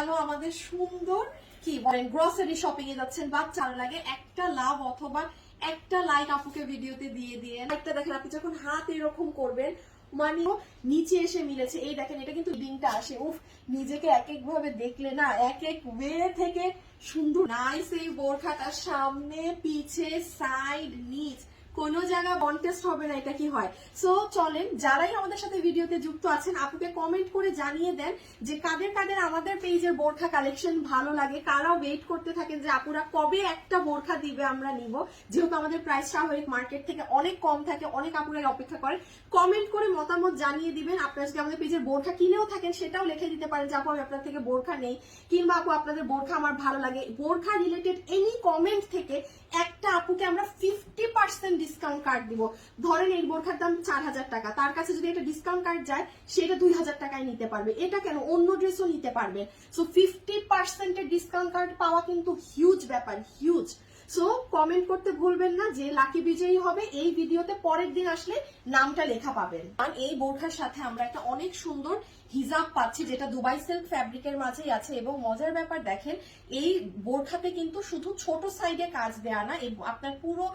গেল আমাদের সুন্দর কি বলেন গ্রসারি শপিং এ যাচ্ছেন বাচ্চার লাগে একটা লাভ অথবা একটা লাইক আপুকে ভিডিওতে দিয়ে দিয়ে একটা দেখেন আপনি যখন হাত এরকম করবেন মানে নিচে এসে মিলেছে। এই দেখেন এটা কিন্তু লিংকটা আসে উফ নিজেকে এক এক ভাবে দেখলে না এক এক ওয়ে থেকে সুন্দর নাইস। এই বোরখাটা সামনে পিছে সাইড নিচ কোনো জায়গা কন্টেস্ট হবে না, এটা কি হয়। সো চলেন যারাই আমাদের সাথে ভিডিওতে যুক্ত আছেন আপুকে কমেন্ট করে জানিয়ে দেন যে কাদের কাদের আমাদের পেজের বোরখা কালেকশন ভালো লাগে, কারা ওয়েট করতে থাকেন যে আপুরা কবে একটা বোরখা দিবে আমরা নিব, যেহেতু আমাদের প্রাইস স্বাভাবিক মার্কেট থেকে অনেক কম থাকে, অনেক আপুরা অপেক্ষা করেন। কমেন্ট করে মতামত জানিয়ে দিবেন। আপনারা যদি আমাদের পেজের বোরখা কিনেও থাকেন সেটাও লিখে দিতে পারেন যে আপু আমি আপনার থেকে বোরখা নেই, কিংবা আপু আপনাদের বোরখা আমার ভালো লাগে। বোরখা রিলেটেড এনি কমেন্ট থেকে একটা আপুকে আমরা 50% ডিসকাউন্ট কার্ড দিব। ধরেন এই বোরখার দাম 4000 টাকা, তার কাছে যদি একটা ডিসকাউন্ট কার্ড যায় সেটা 2000 টাকায় নিতে পারবে। এটা কেন, অন্য ড্রেসও নিতে পারবে। সো 50% এর ডিসকাউন্ট কার্ড পাওয়া কিন্তু হিউজ ব্যাপার, হিউজ। সো কমেন্ট করতে ভুলবেন না, যে লাকি বিজয়ী হবে এই ভিডিওতে পরের দিন আসলে নামটা লেখা পাবেন। আর এই বোরখার সাথে আমরা একটা অনেক সুন্দর হিজাব পাচ্ছি যেটা দুবাই সিল্ক ফ্যাব্রিকের মাঝেই আছে। এবং মজার ব্যাপার দেখেন এই বোরখাতে কিন্তু শুধু ছোট সাইডে কাজ দেয়া না, আপনার পুরো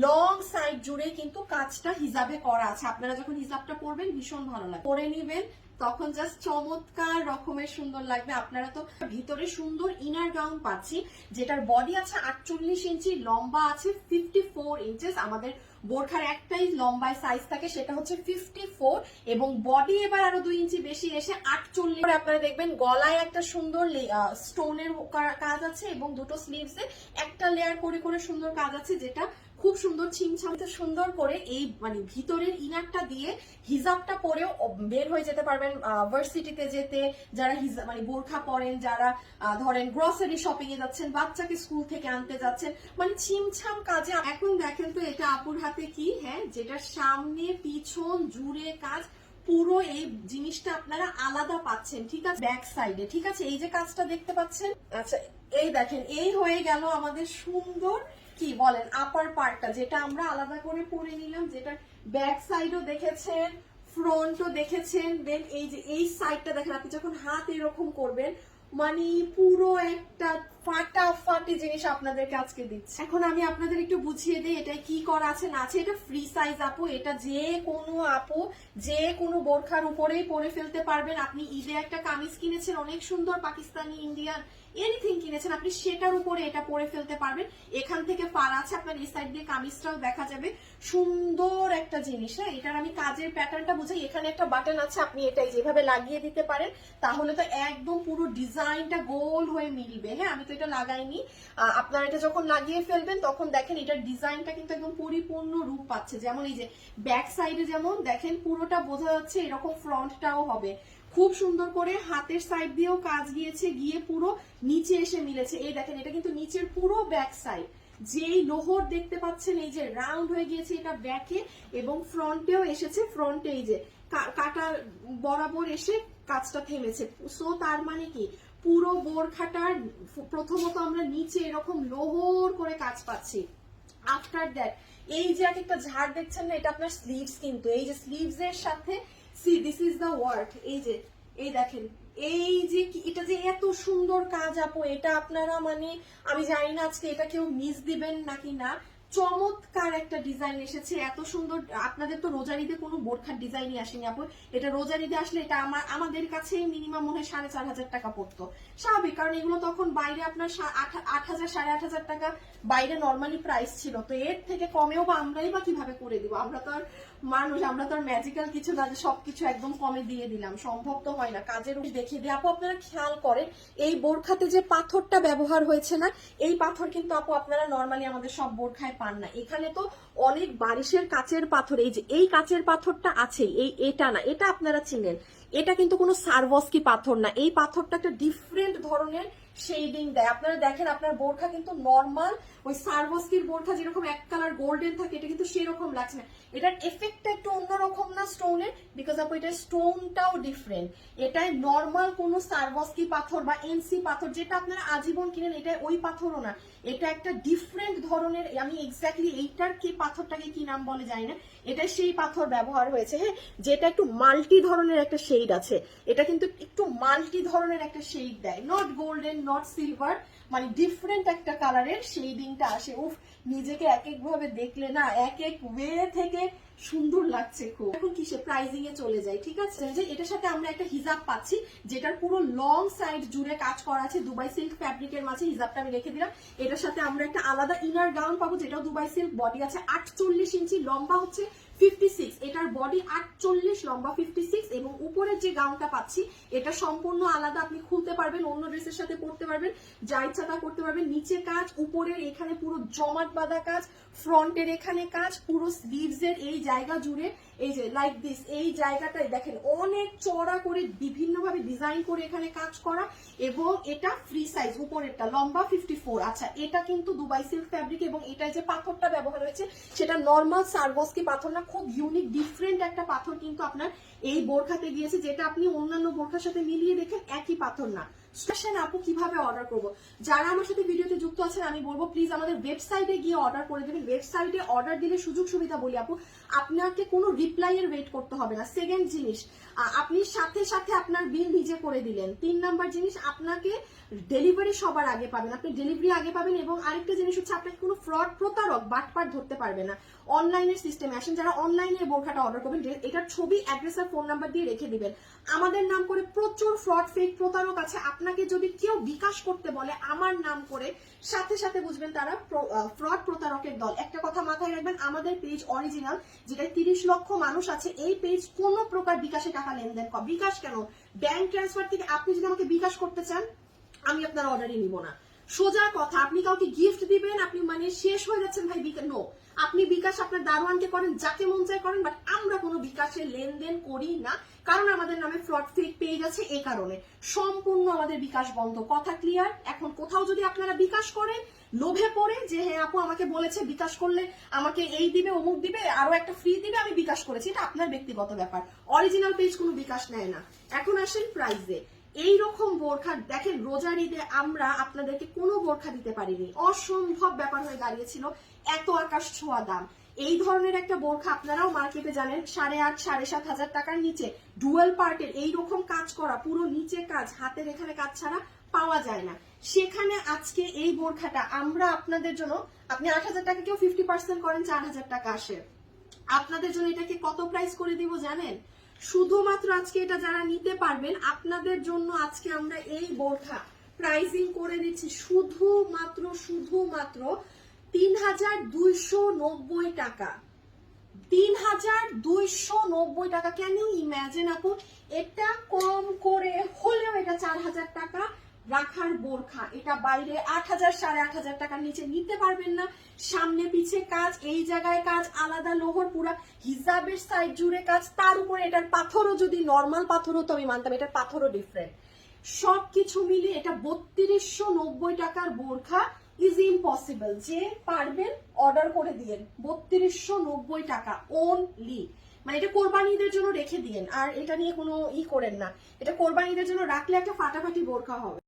লং সাইড জুড়ে কিন্তু কাজটা হিজাবে করা আছে। আপনারা যখন হিজাবটা পরবেন ভীষণ ভালো লাগবে, পরে নিবেন তখন জাস্ট চমৎকার রকমের সুন্দর লাগবে। আপনারা তো ভিতরে সুন্দর ইনার গাউন পাচ্ছি যেটার বডি আছে 48 ইঞ্চি, লম্বা আছে 54 ইঞ্চেস। আমাদের বোরখার একটাই লম্বায় সাইজ থাকে সেটা হচ্ছে 54, এবং বডি এবার আরো 2 ইঞ্চি বেশি এসে 48। আপনারা দেখবেন গলায় একটা সুন্দর স্টোনের কাজ আছে এবং দুটো স্লিভসে একটা লেয়ার করে করে সুন্দর কাজ আছে, যেটা খুব সুন্দর ছিমছামতে সুন্দর করে এই মানে ভিতরের ইনারটা দিয়ে হিজাবটা পরেও বের হয়ে যেতে পারবেন ভার্সিটিতে যেতে, যারা মানে বোরখা পরেন, যারা ধরেন গ্রসারি শপিং এ যাচ্ছেন, বাচ্চাকে স্কুল থেকে আনতে যাচ্ছেন, মানে ছিমছাম কাজে। এখন দেখেন তো এটা আপুর হাতে কি, হ্যাঁ যেটা সামনে পিছন জুড়ে কাজ, পুরো এই জিনিসটা আপনারা আলাদা পাচ্ছেন, ঠিক আছে ব্যাক সাইডে, ঠিক আছে এই যে কাজটা দেখতে পাচ্ছেন। আচ্ছা এই দেখেন এই হয়ে গেল আমাদের সুন্দর কি বলেন আপার পার্টটা, যেটা আমরা আলাদা করে পরে নিলাম, যেটা ব্যাক সাইডও দেখেছেন ফ্রন্টও দেখেছেন। দেন এই যে এই সাইডটা দেখেন আপনি যখন হাত এরকম করবেন মানে পুরো একটা ফাটাফাটি জিনিস আপনাদেরকে আজকে দিচ্ছে। এখন আমি আপনাদের একটু বুঝিয়ে দিই এটা কি করা আছে না আছে। এটা ফ্রি সাইজ আপু, এটা যে কোনো আপু যে কোনো বোরখার উপরেই পরে ফেলতে পারবেন। আপনি ঈদে একটা কামিজ কিনেছেন অনেক সুন্দর পাকিস্তানি ইন্ডিয়ান এনিথিং কিনেছেন, আপনি সেটার উপরে এটা পরে ফেলতে পারবেন। এখান থেকে পার আছে, আপনার এই সাইড দিয়ে কামিজটাও দেখা যাবে, সুন্দর একটা জিনিস। হ্যাঁ এটার আমি কাজের প্যাটার্নটা বুঝাই, এখানে একটা বাটন আছে, আপনি এটাই যেভাবে লাগিয়ে দিতে পারেন তাহলে তো একদম পুরো ডিজাইনটা গোল হয়ে মিলবে। হ্যাঁ আমি তো এটা লাগাইনি, আপনারা এটা যখন লাগিয়ে ফেলবেন তখন দেখেন এটার ডিজাইনটা কিন্তু একদম পরিপূর্ণ রূপ পাচ্ছে। যেমন এই যে ব্যাক সাইডে যেমন দেখেন পুরোটা বোঝা যাচ্ছে, এরকম ফ্রন্টটাও হবে খুব সুন্দর করে। হাতের সাইড দিয়েও কাজ গিয়েছে, গিয়ে পুরো নিচে এসে মিলেছে। এই দেখেন এটা কিন্তু নিচের পুরো ব্যাক সাইড, যেই লোহর দেখতে পাচ্ছেন এই যে রাউন্ড হয়ে গিয়েছে এটা ব্যাকে, এবং ফ্রন্টেও এসেছে, ফ্রন্টে এই যে কাটা বরাবর এসে কাজটা থেমেছে। সো তার মানে কি পুরো বোরখাটার প্রথমত আমরা নিচে এরকম লোহর করে কাজ পাচ্ছি। আফটার দ্যাট এই যে একটা ঝাড় দেখছেন না, এটা আপনার স্লিভস, কিন্তু এই যে স্লিভস এর সাথে C this is the work. এই যে এই দেখেন এই যে এটা যে এত সুন্দর কাজ আপু, এটা আপনারা মানে আমি জানি না আজকে এটা কেউ মিস দিবেন নাকি না। চমৎকার একটা ডিজাইন এসেছে, এত সুন্দর। আপনাদের তো রোজারিতে কোনো বোরখার ডিজাইনই আসেনি আপু, এটা রোজারিতে আসলে এটা আমাদের কাছে মিনিমাম মনে হয় 4500 টাকা পড়তো, স্বাভাবিক, কারণ এগুলো তখন বাইরে আপনার 8000 8500 টাকা বাইরে নর্মালি প্রাইস ছিল। তো এর থেকে কমেও বা আমরাই বা কিভাবে করে দিব, আমরা তো আর মানুষ, আমরা তো আর ম্যাজিক্যাল কিছু না যে সবকিছু একদম কমে দিয়ে দিলাম, সম্ভব তো হয় না। কাজের দেখিয়ে দিয়ে আপু আপনারা খেয়াল করেন এই বোরখাতে যে পাথরটা ব্যবহার হয়েছে না, এই পাথর কিন্তু আপু আপনারা নর্মালি আমাদের সব বোরখায় পান না। এখানে তো অনেক বারিশের কাচের পাথর, এই যে এই কাচের পাথরটা আছে, এটা না, এটা আপনারা চিনেন, এটা কিন্তু কোনো সারভস্কি পাথর না। এই পাথরটা একটা ডিফারেন্ট ধরনের শেডিং দেয়। আপনারা দেখেন আপনার বোরখা কিন্তু নর্মাল ওই সারভস্কির বোরখা যেরকম এক কালার গোল্ডেন থাকে, এটা কিন্তু সেরকম লাগছে না, এটার এফেক্টটা একটু অন্যরকম না স্টোনের, বিকজ আপু এটা স্টোনটাও ডিফারেন্ট। এটাই নর্মাল কোনো সারভস্কি পাথর বা এনসি পাথর যেটা আপনারা আজীবন কিনেন, এটা ওই পাথরও না, এটা একটা ডিফারেন্ট ধরনের, আমি এক্স্যাক্টলি এইটার কি পাথরটাকে কি নাম বলে জানি না, এটা সেই পাথর ব্যবহার হয়েছে, হ্যাঁ, যেটা একটু মাল্টি ধরনের একটা শেড আছে। এটা কিন্তু একটু মাল্টি ধরনের একটা শেড দেয়, নট গোল্ডেন নট সিলভার, মানে ডিফারেন্ট একটা কালারের শেডিংটা আসে। উফ, নিজেকে এক এক ভাবে দেখলে না এক এক ওয়ে থেকে সুন্দর লাগছে খুব। এখন কিসে প্রাইজিং এ চলে যায়, ঠিক আছে। যে এটার সাথে আমরা একটা হিজাব পাচ্ছি, যেটার পুরো লং সাইড জুড়ে কাজ করা আছে দুবাই সিল্ক ফ্যাব্রিকের মাঝে। হিজাবটা আমি রেখে দিলাম। এটার সাথে আমরা একটা আলাদা ইনার গাউন পাবো, যেটাও দুবাই সিল্ক। বডি আছে 48 ইঞ্চি, লম্বা হচ্ছে 56, এটার বডি 48, লম্বা 56, এবং উপরের যে গাউনটা পাচ্ছি এটা সম্পূর্ণ আলাদা, আপনি খুলতে পারবেন, অন্য ড্রেসের সাথে পরতে পারবেন, যা ইচ্ছা তা করতে পারবেন। নিচে কাজ, উপরের এখানে পুরো জমাট বাঁধা কাজ, ফ্রন্টের এখানে কাজ, পুরো স্লিভস এর এই জায়গা জুড়ে এই যে লাইক দিস, এই জায়গাটায় দেখেন অনেক চড়া করে বিভিন্ন ভাবে ডিজাইন করে এখানে কাজ করা, এবং এটা ফ্রি সাইজ, উপরেরটা লম্বা 54। আচ্ছা, এটা কিন্তু দুবাই সিল্ক ফ্যাব্রিক, এবং এটাই যে পাথরটা ব্যবহার হয়েছে সেটা নর্মাল সারগোস্কি পাথর না, খুব ইউনিক ডিফারেন্ট একটা পাথর কিন্তু আপনার এই বোরখাতে গিয়েছে, যেটা আপনি অন্যান্য বোরখার সাথে মিলিয়ে দেখেন একই পাথর না। আপু কিভাবে অর্ডার করব? যারা আমার সাথে ভিডিওতে যুক্ত আছেন আমি বলবো প্লিজ আমাদের ওয়েবসাইটে গিয়ে অর্ডার করে দেবেন। ওয়েবসাইটে অর্ডার দিলে সুযোগ সুবিধা বলি আপু, আপনাকে কোনো রিপ্লাই এর ওয়েট করতে হবে না। সেকেন্ড জিনিস, আপনি সাথে সাথে আপনার বিল নিজে করে দিলেন। 3 নাম্বার জিনিস, আপনাকে ডেলিভারি সবার আগে পাবেন, আপনি ডেলিভারি আগে পাবেন। এবং আরেকটা জিনিস হচ্ছে, আপনাকে কোনো ফ্রড প্রতারক বাটপাট ধরতে পারবে না। অনলাইনের সিস্টেমে আসেন, যারা অনলাইনে বোরখাটা অর্ডার করবেন এটার ছবি, অ্যাড্রেস আর ফোন নাম্বার দিয়ে রেখে দিবেন। আমাদের নাম করে প্রচুর ফ্রড ফেক প্রতারক আছে, আপনাকে যদি কেউ বিকাশ করতে বলে আমার নাম করে, সাথে সাথে বুঝবেন তারা ফ্রড প্রতারকের দল। একটা কথা মাথায় রাখবেন, আমাদের পেজ অরিজিনাল, যেটা 30 লক্ষ মানুষ আছে, এই পেজ কোনো প্রকার বিকাশে টাকা লেনদেন, বিকাশ কেন, ব্যাংক ট্রান্সফার থেকে আপনি যদি আমাকে বিকাশ করতে চান আমি আপনার অর্ডারই নিব না। সোজা কথা, আপনি কাউকে গিফট দিবেন, আপনি মানে শেষ হয়ে যাচ্ছেন ভাই বিকাশ, নো, আপনি বিকাশ আপনার দারোয়ানকে করেন, যাকে মন চায় করেন, বাট আমরা কোনো বিকাশে লেনদেন করি না, কারণ আমাদের নামে ফ্রড ফেক পেজ আছে। এই কারণে সম্পূর্ণ আমাদের বিকাশ বন্ধ। কথা ক্লিয়ার? এখন কোথাও যদি আপনারা বিকাশ করেন লোভে পড়ে যে হ্যাঁ আপু আমাকে বলেছে বিকাশ করলে আমাকে এই দিবে অমুক দিবে আরো একটা ফ্রি দিবে, আমি বিকাশ করেছি, এটা আপনার ব্যক্তিগত ব্যাপার। অরিজিনাল পেজ কোনো বিকাশ নেয় না। এখন আসেন প্রাইসে। এইরকম বোরখা দেখেন, রোজার ঈদে আমরা আপনাদেরকে কোনো বোরখা দিতে পারিনি, অসম্ভব ব্যাপার হয়ে দাঁড়িয়েছিল, এত আকাশ ছোঁয়া দাম। এই ধরনের একটা বোরখা আপনারাও মার্কেটে জানেন 8,500 7,500 টাকার নিচে ডুয়াল পার্টের এইরকম কাজ করা, পুরো নিচে কাজ, হাতের এখানে কাজ ছাড়া পাওয়া যায় না। সেখানে আজকে এই বোরখাটা আমরা আপনাদের জন্য, আপনি 8,000 টাকা কেউ 50% করেন, 4,000 টাকা আসে, আপনাদের জন্য এটাকে কত প্রাইস করে দিব জানেন? শুধুমাত্র আজকে এটা যারা নিতে পারবেন আপনাদের জন্য আজকে আমরা এই বোরখা প্রাইসিং করে দিচ্ছি শুধুমাত্র 3,290 টাকা। 3,290 টাকা। ক্যান ইউ ইমাজিন আপু? এটা কম করে হলেও এটা 4,000 টাকা রাখার বোরখা, এটা বাইরে 8,000 8,500 টাকার নিচে নিতে পারবেন না। সামনে পিছে কাজ, এই জায়গায় কাজ, আলাদা লোহর, পুরা হিজাবের সাইড জুড়ে কাজ, তার উপরে এটার পাথরও যদি নর্মাল পাথর হতো আমি মানতাম, এটার পাথরও ডিফারেন্ট। সবকিছু মিলে এটা 3,290 টাকার বোরখা ইজ ইম্পসিবল। যে পারবেন অর্ডার করে দিয়েন, 3,290 টাকা ওনলি। মানে এটা কোরবানিদের জন্য রেখে দিয়েন, আর এটা নিয়ে কোনো করেন না, এটা কোরবানিদের জন্য রাখলে একটা ফাটাফাটি বোরখা হবে।